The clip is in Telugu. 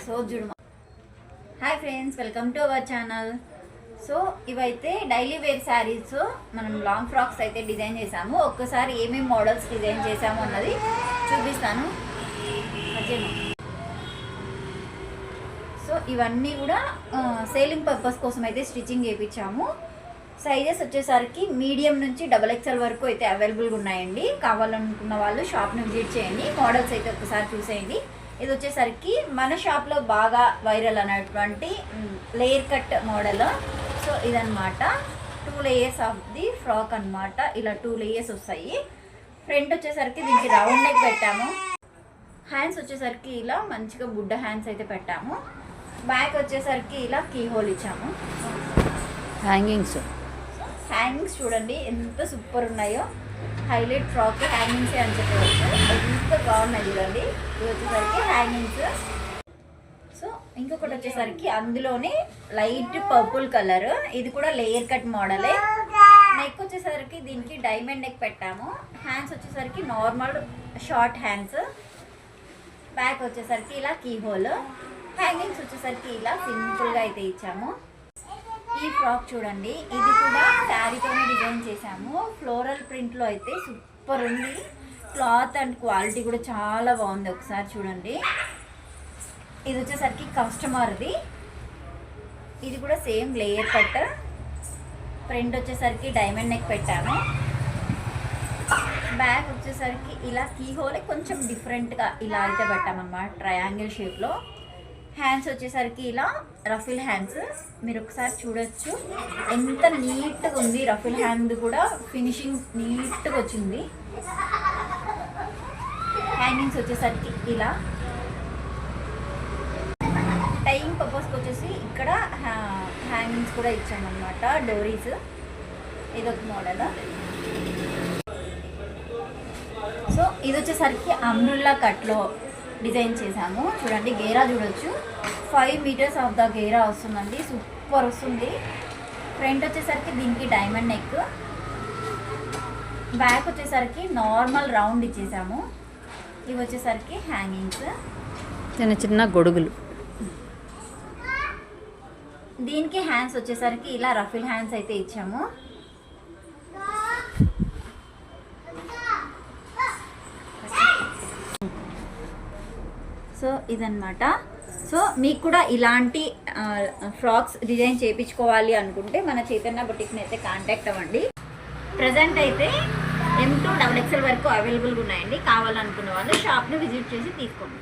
సో చూడు. Hi friends, welcome to our channel. So ఇవైతే డైలీ వేర్ శారీస్, మనం లాంగ్ ఫ్రాక్స్ అయితే డిజైన్ చేసాము. ఒక్కసారి ఏమేమి మోడల్స్ డిజైన్ చేసాము అన్నది చూపిస్తాను. సో ఇవన్నీ కూడా సేలింగ్ పర్పస్ కోసం అయితే స్టిచ్చింగ్ చేయించాము. సైజెస్ వచ్చేసరికి మీడియం నుంచి XXL వరకు అయితే అవైలబుల్గా ఉన్నాయండి. కావాలనుకున్న వాళ్ళు షాప్ని విజిట్ చేయండి. మోడల్స్ అయితే ఒకసారి చూసేయండి. ఇది వచ్చేసరికి మన షాప్లో బాగా వైరల్ అనేటువంటి లేయర్ కట్ మోడల్. సో ఇదన్నమాట 2 లేయర్స్ ఆఫ్ ది ఫ్రాక్ అనమాట. ఇలా 2 లేయర్స్ వస్తాయి. ఫ్రంట్ వచ్చేసరికి దీనికి రౌండ్ నెక్ పెట్టాము. హ్యాండ్స్ వచ్చేసరికి ఇలా మంచిగా బుడ్డ హ్యాండ్స్ అయితే పెట్టాము. బ్యాక్ వచ్చేసరికి ఇలా కీ హోల్ ఇచ్చాము. హ్యాంగింగ్స్ చూడండి ఎంత సూపర్ ఉన్నాయో. హైలైట్ ఫ్రాక్ హ్యాంగింగ్స్ అని చెప్పవచ్చు. ఎంత బాగున్నాయి చూడండి. ఇది వచ్చేసరికి హ్యాంగింగ్స్. సో ఇంకొకటి వచ్చేసరికి అందులోనే లైట్ పర్పుల్ కలర్, ఇది కూడా లేయర్ కట్ మోడలే. నెక్ వచ్చేసరికి దీనికి డైమండ్ నెక్ పెట్టాము. హ్యాండ్స్ వచ్చేసరికి నార్మల్ షార్ట్ హ్యాండ్స్. బ్యాక్ వచ్చేసరికి ఇలా కీ హోల్. హ్యాంగింగ్స్ వచ్చేసరికి ఇలా సింపుల్గా అయితే ఇచ్చాము. ఈ ఫ్రాక్ చూడండి, ఇది కూడా శారీతోనే డిజైన్ చేసాము. ఫ్లోరల్ ప్రింట్లో అయితే సూపర్ ఉంది. క్లాత్ అండ్ క్వాలిటీ కూడా చాలా బాగుంది. ఒకసారి చూడండి. ఇది వచ్చేసరికి కస్టమర్ది. ఇది కూడా సేమ్ లేయర్ కట్. ఫ్రంట్ వచ్చేసరికి డైమండ్ నెక్ పెట్టాము. బ్యాక్ వచ్చేసరికి ఇలా కీ హోల్ కొంచెం డిఫరెంట్గా ఇలా అయితే పెట్టామన్నమాట, ట్రయాంగిల్ షేప్లో. హ్యాండ్స్ వచ్చేసరికి ఇలా రఫిల్ హ్యాండ్స్. మీరు ఒకసారి చూడొచ్చు ఎంత నీట్గా ఉంది. రఫిల్ హ్యాండ్ కూడా ఫినిషింగ్ నీట్గా వచ్చింది. హ్యాంగింగ్స్ వచ్చేసరికి ఇలా. టైయింగ్ పర్పస్కి వచ్చేసి ఇక్కడ హ్యాంగింగ్స్ కూడా ఇచ్చామన్నమాట, డోరీస్. ఇదొక మోడల్. సో ఇది వచ్చేసరికి అంబ్రెల్లా కట్లో డిజైన్ చేసాము. చూడండి, గేరా చూడొచ్చు. 5 మీటర్స్ ఆఫ్ ద గేరా వస్తుందండి. సూపర్ వస్తుంది. ఫ్రంట్ వచ్చేసరికి దీనికి డైమండ్ నెక్. బ్యాక్ వచ్చేసరికి నార్మల్ రౌండ్ ఇచ్చేసాము. ఇవి వచ్చేసరికి హ్యాంగింగ్స్, చిన్న చిన్న గొడుగులు. దీనికి హ్యాండ్స్ వచ్చేసరికి ఇలా రఫిల్ హ్యాండ్స్ అయితే ఇచ్చాము. సో ఇదన్నమాట. సో మీకు కూడా ఇలాంటి ఫ్రాక్స్ డిజైన్ చేయించుకోవాలి అనుకుంటే మన చైతన్య బుటిక్ని అయితే కాంటాక్ట్ అవ్వండి. ప్రజెంట్ అయితే M to XXL వరకు అవైలబుల్గా ఉన్నాయండి. కావాలనుకున్న వాళ్ళు షాప్ని విజిట్ చేసి తీసుకోండి.